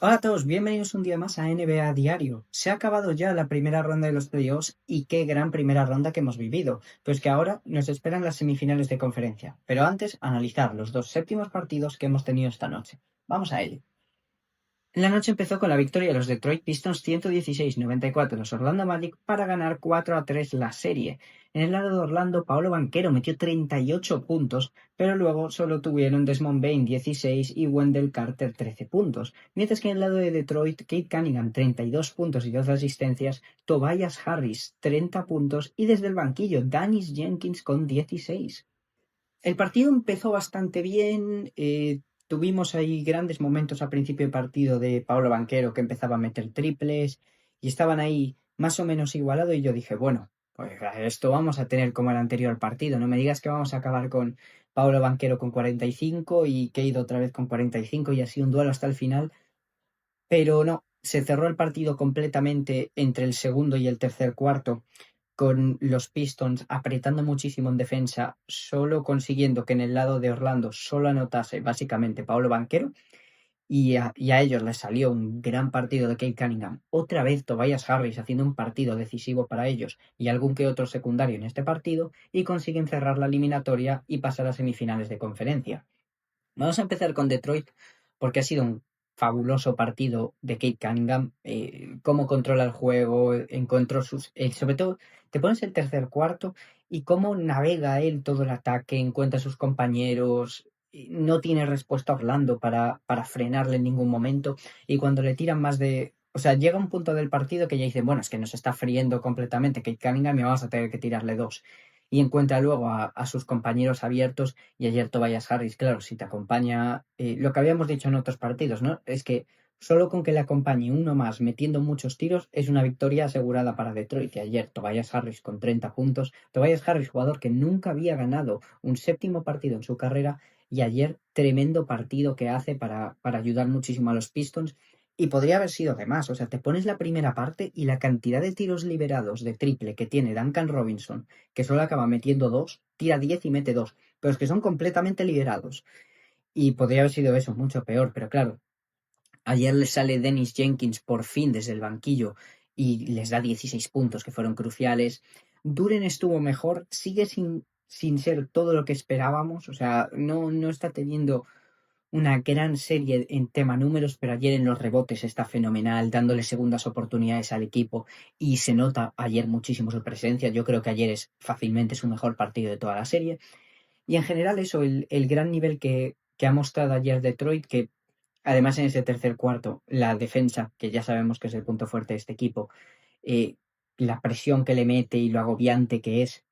Hola a todos, bienvenidos un día más a NBA Diario. Se ha acabado ya la primera ronda de los playoffs y qué gran primera ronda que hemos vivido, pues que ahora nos esperan las semifinales de conferencia. Pero antes, analizar los dos séptimos partidos que hemos tenido esta noche. Vamos a ello. La noche empezó con la victoria de los Detroit Pistons 116-94 de los Orlando Magic para ganar 4-3 la serie. En el lado de Orlando, Paolo Banchero metió 38 puntos, pero luego solo tuvieron Desmond Bane 16 y Wendell Carter 13 puntos. Mientras que en el lado de Detroit, Kate Cunningham 32 puntos y 12 asistencias, Tobias Harris 30 puntos y desde el banquillo Dennis Jenkins con 16. El partido empezó bastante bien. Tuvimos ahí grandes momentos a principio de partido de Paolo Banchero que empezaba a meter triples y estaban ahí más o menos igualado y yo dije, bueno, pues esto vamos a tener como el anterior partido. No me digas que vamos a acabar con Paolo Banchero con 45 y Cade otra vez con 45 y así un duelo hasta el final. Pero no, se cerró el partido completamente entre el segundo y el tercer cuarto con los Pistons apretando muchísimo en defensa, solo consiguiendo que en el lado de Orlando solo anotase básicamente Paolo Banchero, y a ellos les salió un gran partido de Kate Cunningham. Otra vez Tobias Harris haciendo un partido decisivo para ellos y algún que otro secundario en este partido, y consiguen cerrar la eliminatoria y pasar a semifinales de conferencia. Vamos a empezar con Detroit porque ha sido un fabuloso partido de Kate Cunningham. Cómo controla el juego, encontró sus. Sobre todo, te pones el tercer cuarto y cómo navega él todo el ataque, encuentra a sus compañeros. No tiene respuesta a Orlando para frenarle en ningún momento. Y cuando le tiran más de. O sea, llega un punto del partido que ya dicen, bueno, es que nos está friendo completamente Kate Cunningham y vamos a tener que tirarle dos. Y encuentra luego a sus compañeros abiertos y ayer Tobias Harris, claro, si te acompaña, lo que habíamos dicho en otros partidos, ¿no? Es que solo con que le acompañe uno más metiendo muchos tiros es una victoria asegurada para Detroit. Y ayer Tobias Harris con 30 puntos. Tobias Harris, jugador que nunca había ganado un séptimo partido en su carrera, y ayer tremendo partido que hace para ayudar muchísimo a los Pistons. Y podría haber sido de más, o sea, te pones la primera parte y la cantidad de tiros liberados de triple que tiene Duncan Robinson, que solo acaba metiendo dos, tira 10 y mete dos, pero es que son completamente liberados. Y podría haber sido eso, mucho peor, pero claro, ayer les sale Dennis Jenkins por fin desde el banquillo y les da 16 puntos que fueron cruciales. Duren estuvo mejor, sigue sin ser todo lo que esperábamos, o sea, no está teniendo una gran serie en tema números, pero ayer en los rebotes está fenomenal, dándole segundas oportunidades al equipo y se nota ayer muchísimo su presencia. Yo creo que ayer es fácilmente su mejor partido de toda la serie. Y en general eso, el gran nivel que ha mostrado ayer Detroit, que además en ese tercer cuarto, la defensa, que ya sabemos que es el punto fuerte de este equipo, eh, la presión que le mete y lo agobiante que es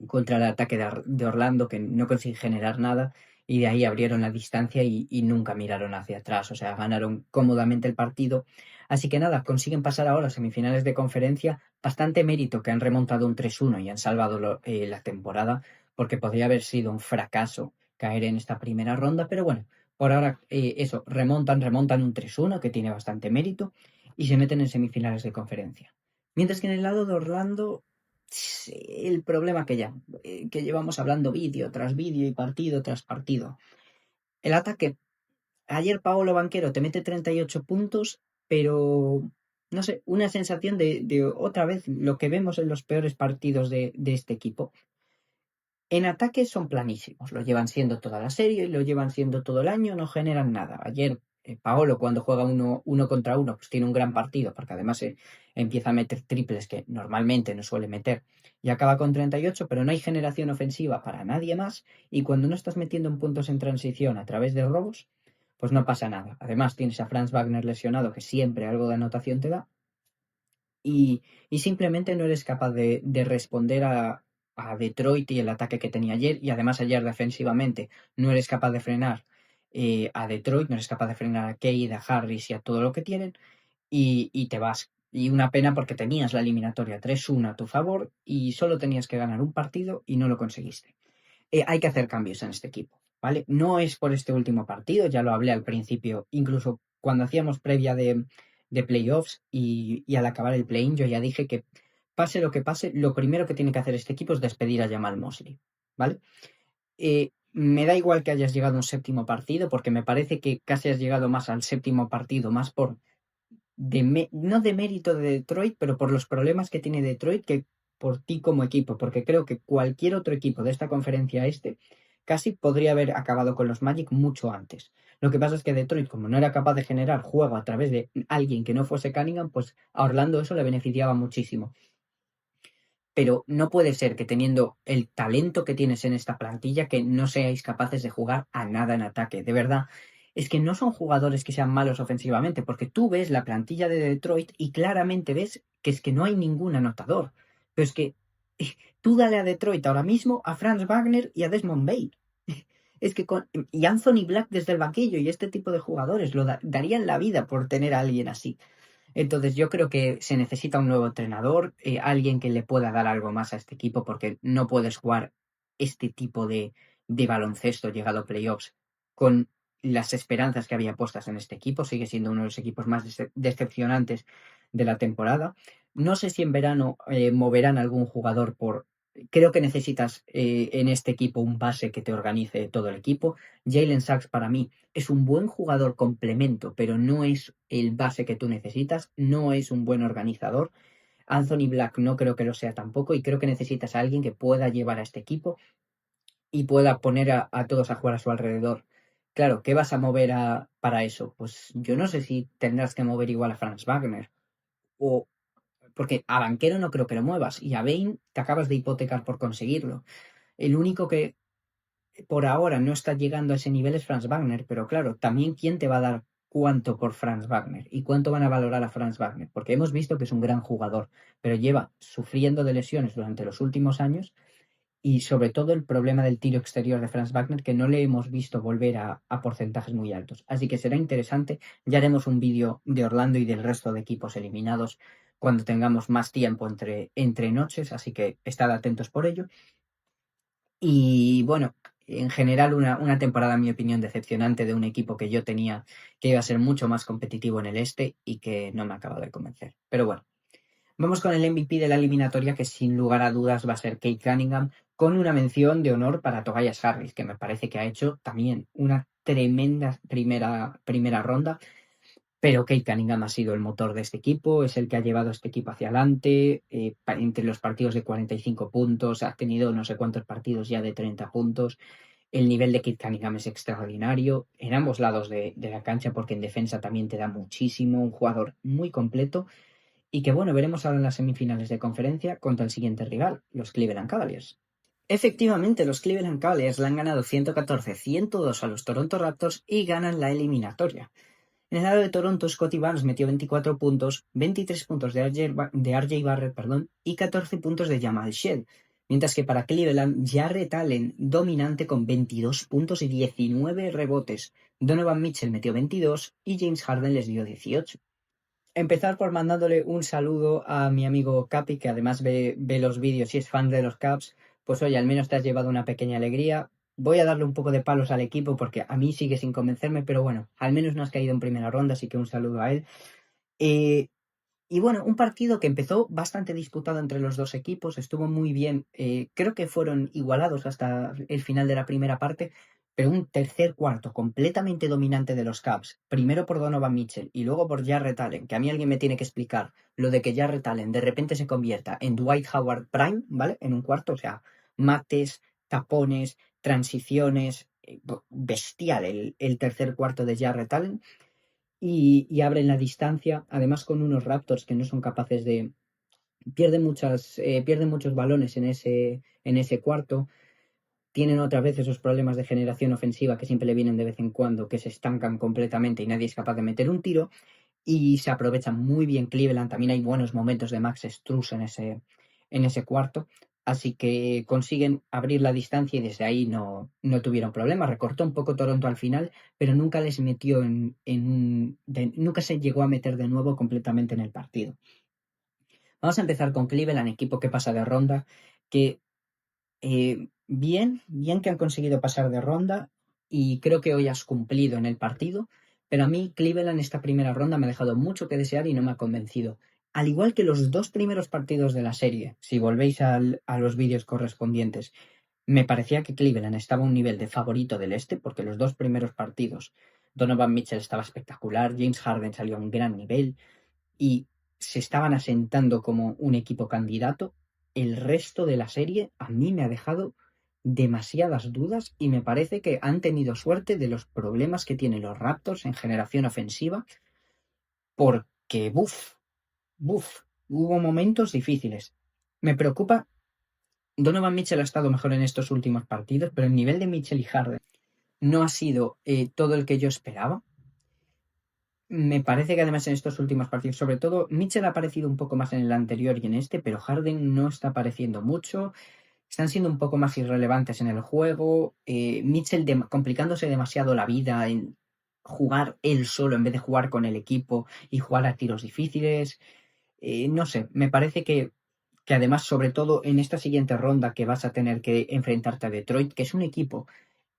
contra el ataque de Orlando, que no consigue generar nada, y de ahí abrieron la distancia y nunca miraron hacia atrás, o sea, ganaron cómodamente el partido. Así que nada, consiguen pasar ahora a semifinales de conferencia, bastante mérito que han remontado un 3-1 y han salvado la temporada, porque podría haber sido un fracaso caer en esta primera ronda, pero bueno, por ahora eso, remontan un 3-1 que tiene bastante mérito y se meten en semifinales de conferencia. Mientras que en el lado de Orlando, sí, el problema que llevamos hablando vídeo tras vídeo y partido tras partido. El ataque. Ayer Paolo Banquero te mete 38 puntos, pero no sé, una sensación de otra vez lo que vemos en los peores partidos de este equipo. En ataque son planísimos, lo llevan siendo toda la serie, lo llevan siendo todo el año, no generan nada. Ayer Paolo cuando juega uno contra uno pues tiene un gran partido porque además empieza a meter triples que normalmente no suele meter y acaba con 38, pero no hay generación ofensiva para nadie más, y cuando no estás metiendo en puntos en transición a través de robos, pues no pasa nada. Además tienes a Franz Wagner lesionado que siempre algo de anotación te da, y simplemente no eres capaz de responder a Detroit y el ataque que tenía ayer, y además ayer defensivamente no eres capaz de frenar a Detroit, no eres capaz de frenar a Cade, a Harris y a todo lo que tienen, y te vas. Y una pena porque tenías la eliminatoria 3-1 a tu favor y solo tenías que ganar un partido y no lo conseguiste. Hay que hacer cambios en este equipo, ¿vale? No es por este último partido, ya lo hablé al principio, incluso cuando hacíamos previa de playoffs y al acabar el play-in, yo ya dije que pase lo que pase, lo primero que tiene que hacer este equipo es despedir a Jamal Mosley, ¿vale? me da igual que hayas llegado a un séptimo partido, porque me parece que casi has llegado más al séptimo partido, más por no de mérito de Detroit, pero por los problemas que tiene Detroit que por ti como equipo, porque creo que cualquier otro equipo de esta conferencia casi podría haber acabado con los Magic mucho antes. Lo que pasa es que Detroit, como no era capaz de generar juego a través de alguien que no fuese Cunningham, pues a Orlando eso le beneficiaba muchísimo. Pero no puede ser que teniendo el talento que tienes en esta plantilla que no seáis capaces de jugar a nada en ataque. De verdad, es que no son jugadores que sean malos ofensivamente, porque tú ves la plantilla de Detroit y claramente ves que es que no hay ningún anotador. Pero es que tú dale a Detroit ahora mismo a Franz Wagner y a Desmond Bane. Es que y Anthony Black desde el banquillo y este tipo de jugadores darían la vida por tener a alguien así. Entonces yo creo que se necesita un nuevo entrenador, alguien que le pueda dar algo más a este equipo, porque no puedes jugar este tipo de baloncesto llegado a playoffs con las esperanzas que había puestas en este equipo. Sigue siendo uno de los equipos más decepcionantes de la temporada. No sé si en verano moverán algún jugador por... Creo que necesitas en este equipo un base que te organice todo el equipo. Jalen Sachs para mí es un buen jugador complemento, pero no es el base que tú necesitas, no es un buen organizador. Anthony Black no creo que lo sea tampoco y creo que necesitas a alguien que pueda llevar a este equipo y pueda poner a todos a jugar a su alrededor. Claro, ¿qué vas a mover para eso? Pues yo no sé si tendrás que mover igual a Franz Wagner o porque a Banquero no creo que lo muevas y a Bane te acabas de hipotecar por conseguirlo. El único que por ahora no está llegando a ese nivel es Franz Wagner, pero claro, también quién te va a dar cuánto por Franz Wagner y cuánto van a valorar a Franz Wagner, porque hemos visto que es un gran jugador, pero lleva sufriendo de lesiones durante los últimos años y sobre todo el problema del tiro exterior de Franz Wagner que no le hemos visto volver a porcentajes muy altos. Así que será interesante, ya haremos un vídeo de Orlando y del resto de equipos eliminados cuando tengamos más tiempo entre noches, así que estad atentos por ello. Y bueno, en general una temporada, en mi opinión, decepcionante de un equipo que yo tenía que iba a ser mucho más competitivo en el este y que no me ha acabado de convencer. Pero bueno, vamos con el MVP de la eliminatoria que sin lugar a dudas va a ser Kate Cunningham con una mención de honor para Tobias Harris, que me parece que ha hecho también una tremenda primera ronda. Pero Kate Cunningham ha sido el motor de este equipo, es el que ha llevado a este equipo hacia adelante, entre los partidos de 45 puntos, ha tenido no sé cuántos partidos ya de 30 puntos. El nivel de Kate Cunningham es extraordinario en ambos lados de la cancha, porque en defensa también te da muchísimo, un jugador muy completo y que bueno, veremos ahora en las semifinales de conferencia contra el siguiente rival, los Cleveland Cavaliers. Efectivamente, los Cleveland Cavaliers le han ganado 114-102 a los Toronto Raptors y ganan la eliminatoria. En el lado de Toronto, Scottie Barnes metió 24 puntos, 23 puntos de RJ Barrett, y 14 puntos de Jamal Shead. Mientras que para Cleveland, Jarrett Allen dominante con 22 puntos y 19 rebotes. Donovan Mitchell metió 22 y James Harden les dio 18. Empezar por mandándole un saludo a mi amigo Capi, que además ve los vídeos y es fan de los Caps. Pues oye, al menos te has llevado una pequeña alegría. Voy a darle un poco de palos al equipo porque a mí sigue sin convencerme, pero bueno, al menos no has caído en primera ronda, así que un saludo a él. Y bueno, un partido que empezó bastante disputado entre los dos equipos, estuvo muy bien, creo que fueron igualados hasta el final de la primera parte, pero un tercer cuarto completamente dominante de los Cavs, primero por Donovan Mitchell y luego por Jarrett Allen, que a mí alguien me tiene que explicar lo de que Jarrett Allen de repente se convierta en Dwight Howard Prime, ¿vale? En un cuarto, o sea, mates, tapones, transiciones, bestial el tercer cuarto de Jarrett Allen y abren la distancia, además con unos Raptors que no son capaces de... Pierden muchos balones en ese cuarto, tienen otra vez esos problemas de generación ofensiva que siempre le vienen de vez en cuando, que se estancan completamente y nadie es capaz de meter un tiro, y se aprovechan muy bien Cleveland, también hay buenos momentos de Max Strus en ese cuarto, así que consiguen abrir la distancia y desde ahí no tuvieron problemas. Recortó un poco Toronto al final, pero nunca les metió nunca se llegó a meter de nuevo completamente en el partido. Vamos a empezar con Cleveland, equipo que pasa de ronda, que bien que han conseguido pasar de ronda y creo que hoy has cumplido en el partido, pero a mí Cleveland esta primera ronda me ha dejado mucho que desear y no me ha convencido. Al igual que los dos primeros partidos de la serie, si volvéis a los vídeos correspondientes, Me parecía que Cleveland estaba a un nivel de favorito del este, porque los dos primeros partidos Donovan Mitchell estaba espectacular, James Harden salió a un gran nivel y se estaban asentando como un equipo candidato. El resto de la serie a mí me ha dejado demasiadas dudas y me parece que han tenido suerte de los problemas que tienen los Raptors en generación ofensiva, porque, hubo momentos difíciles. Me preocupa, Donovan Mitchell ha estado mejor en estos últimos partidos, pero el nivel de Mitchell y Harden no ha sido todo el que yo esperaba. Me parece que además en estos últimos partidos, sobre todo, Mitchell ha aparecido un poco más en el anterior y en este, pero Harden no está apareciendo mucho. Están siendo un poco más irrelevantes en el juego. Mitchell complicándose demasiado la vida en jugar él solo en vez de jugar con el equipo y jugar a tiros difíciles. No sé, me parece que además, sobre todo en esta siguiente ronda que vas a tener que enfrentarte a Detroit, que es un equipo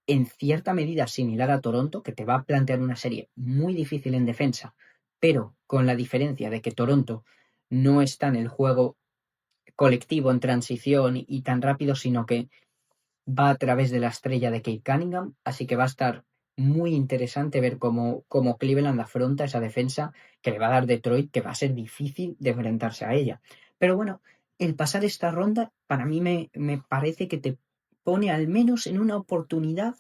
en cierta medida similar a Toronto, que te va a plantear una serie muy difícil en defensa, pero con la diferencia de que Toronto no está en el juego colectivo en transición y tan rápido, sino que va a través de la estrella de Kate Cunningham, así que va a estar muy interesante ver cómo Cleveland afronta esa defensa que le va a dar Detroit, que va a ser difícil de enfrentarse a ella. Pero bueno, el pasar esta ronda para mí me parece que te pone al menos en una oportunidad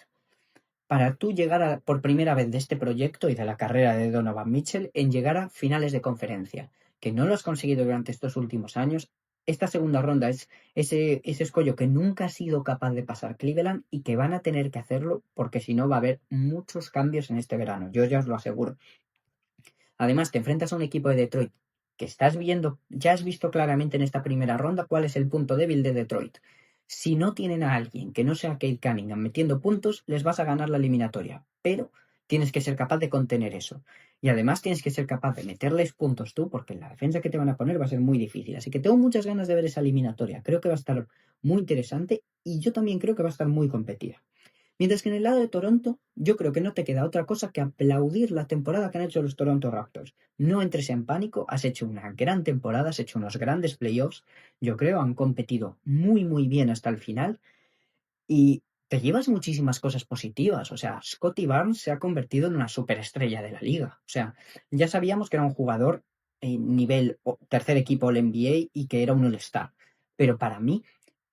para tú llegar por primera vez de este proyecto y de la carrera de Donovan Mitchell en llegar a finales de conferencia, que no lo has conseguido durante estos últimos años. Esta segunda ronda es ese escollo que nunca ha sido capaz de pasar Cleveland y que van a tener que hacerlo porque si no va a haber muchos cambios en este verano, yo ya os lo aseguro. Además, te enfrentas a un equipo de Detroit que estás viendo, ya has visto claramente en esta primera ronda cuál es el punto débil de Detroit. Si no tienen a alguien que no sea Kate Cunningham metiendo puntos, les vas a ganar la eliminatoria. Pero tienes que ser capaz de contener eso. Y además tienes que ser capaz de meterles puntos tú, porque la defensa que te van a poner va a ser muy difícil. Así que tengo muchas ganas de ver esa eliminatoria. Creo que va a estar muy interesante y yo también creo que va a estar muy competida. Mientras que en el lado de Toronto, yo creo que no te queda otra cosa que aplaudir la temporada que han hecho los Toronto Raptors. No entres en pánico, has hecho una gran temporada, has hecho unos grandes playoffs, yo creo, han competido muy muy bien hasta el final y te llevas muchísimas cosas positivas. O sea, Scottie Barnes se ha convertido en una superestrella de la liga. O sea, ya sabíamos que era un jugador en nivel tercer equipo All NBA y que era un All-Star. Pero para mí,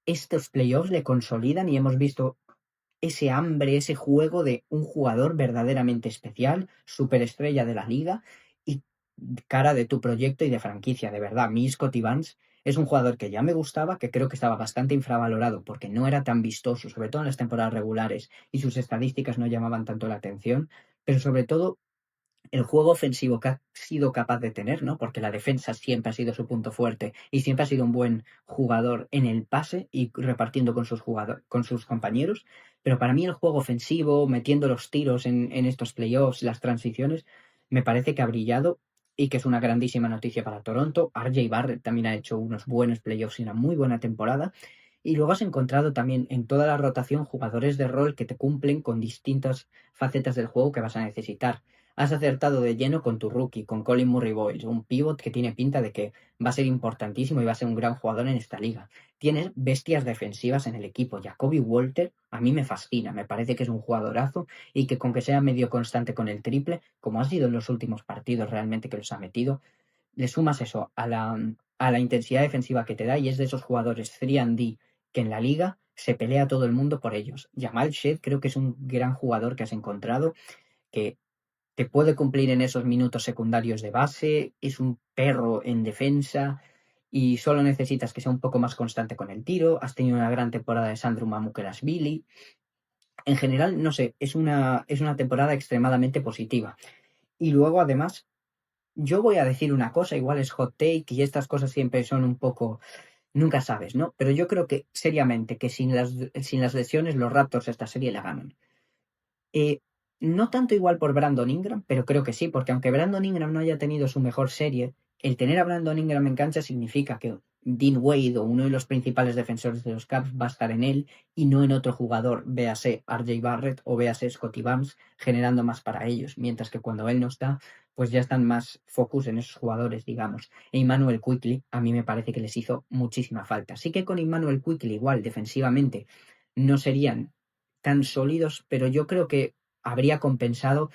estos playoffs le consolidan y hemos visto ese hambre, ese juego de un jugador verdaderamente especial, superestrella de la liga y cara de tu proyecto y de franquicia, de verdad. A mí Scottie Barnes es un jugador que ya me gustaba, que creo que estaba bastante infravalorado porque no era tan vistoso, sobre todo en las temporadas regulares, y sus estadísticas no llamaban tanto la atención, pero sobre todo el juego ofensivo que ha sido capaz de tener, ¿no? Porque la defensa siempre ha sido su punto fuerte y siempre ha sido un buen jugador en el pase y repartiendo con con sus compañeros. Pero para mí el juego ofensivo, metiendo los tiros en estos playoffs, las transiciones, me parece que ha brillado y que es una grandísima noticia para Toronto. RJ Barrett también ha hecho unos buenos playoffs y una muy buena temporada. Y luego has encontrado también en toda la rotación jugadores de rol que te cumplen con distintas facetas del juego que vas a necesitar. Has acertado de lleno con tu rookie, con Colin Murray Boyles, un pivot que tiene pinta de que va a ser importantísimo y va a ser un gran jugador en esta liga. Tienes bestias defensivas en el equipo. Jacoby Walter a mí me fascina, me parece que es un jugadorazo y que con que sea medio constante con el triple, como ha sido en los últimos partidos realmente que los ha metido, le sumas eso a la intensidad defensiva que te da y es de esos jugadores 3&D que en la liga se pelea todo el mundo por ellos. Jamal Shead creo que es un gran jugador que has encontrado, que te puede cumplir en esos minutos secundarios de base, es un perro en defensa y solo necesitas que sea un poco más constante con el tiro. Has tenido una gran temporada de Sandro Mamukelashvili. En general, no sé, es una temporada extremadamente positiva. Y luego, además, yo voy a decir una cosa, igual es hot take y estas cosas siempre son un poco, nunca sabes, ¿no? Pero yo creo que, seriamente, que sin las lesiones los Raptors esta serie la ganan. Eh, no tanto igual por Brandon Ingram, pero creo que sí, porque aunque Brandon Ingram no haya tenido su mejor serie, el tener a Brandon Ingram en cancha significa que Dean Wade o uno de los principales defensores de los Cavs va a estar en él y no en otro jugador, véase RJ Barrett o véase Scottie Barnes, generando más para ellos, mientras que cuando él no está, pues ya están más focus en esos jugadores, digamos. E Immanuel Quickley a mí me parece que les hizo muchísima falta. Sí que con Immanuel Quickley igual defensivamente no serían tan sólidos, pero yo creo que habría compensado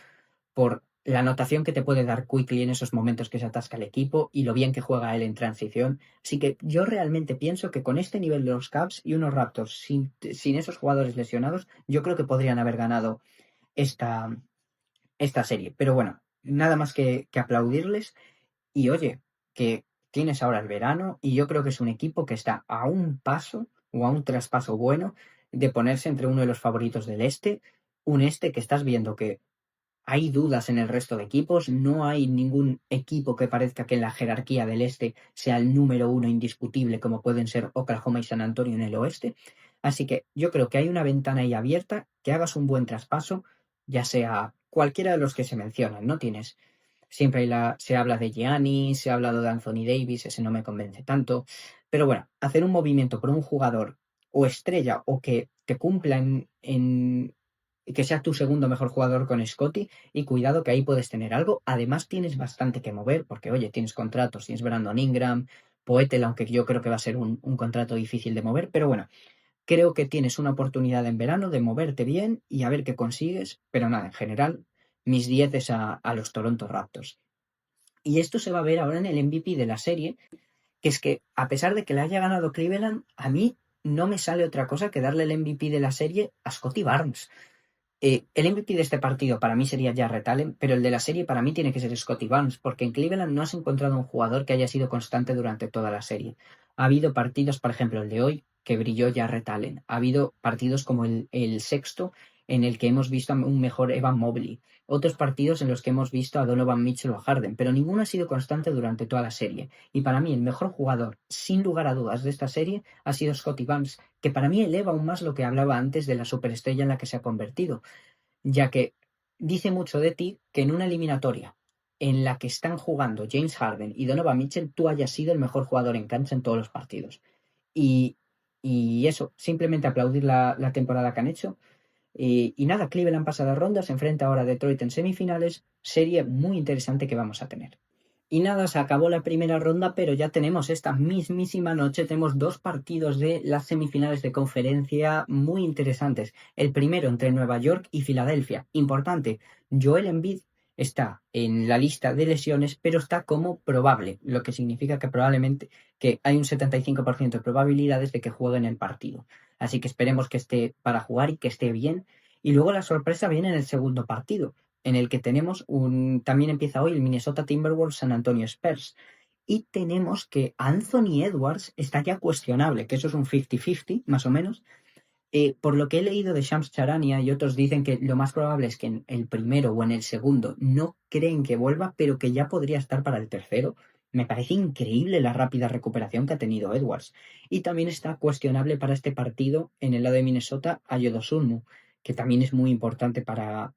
por la anotación que te puede dar Quickly en esos momentos que se atasca el equipo y lo bien que juega él en transición. Así que yo realmente pienso que con este nivel de los Cavs y unos Raptors sin esos jugadores lesionados, yo creo que podrían haber ganado esta, esta serie. Pero bueno, nada más que aplaudirles. Y oye, que tienes ahora el verano y yo creo que es un equipo que está a un paso o a un traspaso bueno de ponerse entre uno de los favoritos del este. Un este que estás viendo que hay dudas en el resto de equipos, no hay ningún equipo que parezca que en la jerarquía del este sea el número uno indiscutible como pueden ser Oklahoma y San Antonio en el oeste. Así que yo creo que hay una ventana ahí abierta, que hagas un buen traspaso, ya sea cualquiera de los que se mencionan, ¿no? Tienes, siempre se habla de Giannis, se ha hablado de Anthony Davis, ese no me convence tanto, pero bueno, hacer un movimiento por un jugador o estrella o que te cumpla que sea tu segundo mejor jugador con Scotty y cuidado que ahí puedes tener algo. Además tienes bastante que mover porque, oye, tienes contratos, tienes Brandon Ingram, Poeltl, aunque yo creo que va a ser un contrato difícil de mover, pero bueno, creo que tienes una oportunidad en verano de moverte bien y a ver qué consigues, pero nada, en general, mis 10 es a los Toronto Raptors. Y esto se va a ver ahora en el MVP de la serie, que es que a pesar de que le haya ganado Cleveland, a mí no me sale otra cosa que darle el MVP de la serie a Scotty Barnes. El MVP de este partido para mí sería Jarrett Allen, pero el de la serie para mí tiene que ser Scotty Barnes, porque en Cleveland no has encontrado un jugador que haya sido constante durante toda la serie. Ha habido partidos, por ejemplo, el de hoy, que brilló Jarrett Allen. Ha habido partidos como el sexto, en el que hemos visto a un mejor Evan Mobley. Otros partidos en los que hemos visto a Donovan Mitchell o a Harden, pero ninguno ha sido constante durante toda la serie. Y para mí el mejor jugador, sin lugar a dudas, de esta serie ha sido Scotty Barnes, que para mí eleva aún más lo que hablaba antes de la superestrella en la que se ha convertido, ya que dice mucho de ti que en una eliminatoria en la que están jugando James Harden y Donovan Mitchell, tú hayas sido el mejor jugador en cancha en todos los partidos. Y, y eso, simplemente aplaudir la temporada que han hecho. Y nada, Cleveland pasa de ronda, se enfrenta ahora a Detroit en semifinales, serie muy interesante que vamos a tener. Y nada, se acabó la primera ronda, pero ya tenemos esta mismísima noche, tenemos dos partidos de las semifinales de conferencia muy interesantes. El primero entre Nueva York y Filadelfia. Importante, Joel Embiid está en la lista de lesiones, pero está como probable, lo que significa que probablemente que hay un 75% de probabilidades de que juegue en el partido. Así que esperemos que esté para jugar y que esté bien. Y luego la sorpresa viene en el segundo partido, en el que tenemos también empieza hoy el Minnesota Timberwolves San Antonio Spurs. Y tenemos que Anthony Edwards está ya cuestionable, que eso es un 50-50, más o menos. Por lo que he leído de Shams Charania y otros dicen que lo más probable es que en el primero o en el segundo no creen que vuelva, pero que ya podría estar para el tercero. Me parece increíble la rápida recuperación que ha tenido Edwards. Y también está cuestionable para este partido en el lado de Minnesota a Yodosunmu, que también es muy importante para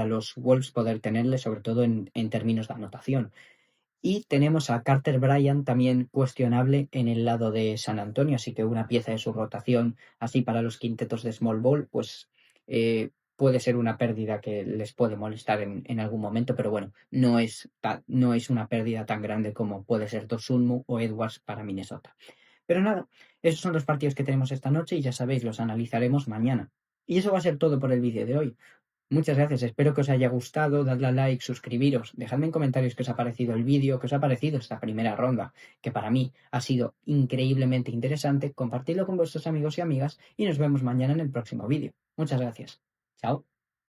los Wolves poder tenerle, sobre todo en términos de anotación. Y tenemos a Carter Bryant también cuestionable en el lado de San Antonio, así que una pieza de su rotación, así para los quintetos de small ball, pues puede ser una pérdida que les puede molestar en algún momento, pero bueno, no es una pérdida tan grande como puede ser Dosunmu o Edwards para Minnesota. Pero nada, esos son los partidos que tenemos esta noche y ya sabéis, los analizaremos mañana. Y eso va a ser todo por el vídeo de hoy. Muchas gracias, espero que os haya gustado, dadle a like, suscribiros, dejadme en comentarios qué os ha parecido el vídeo, qué os ha parecido esta primera ronda, que para mí ha sido increíblemente interesante, compartidlo con vuestros amigos y amigas y nos vemos mañana en el próximo vídeo. Muchas gracias. Chao.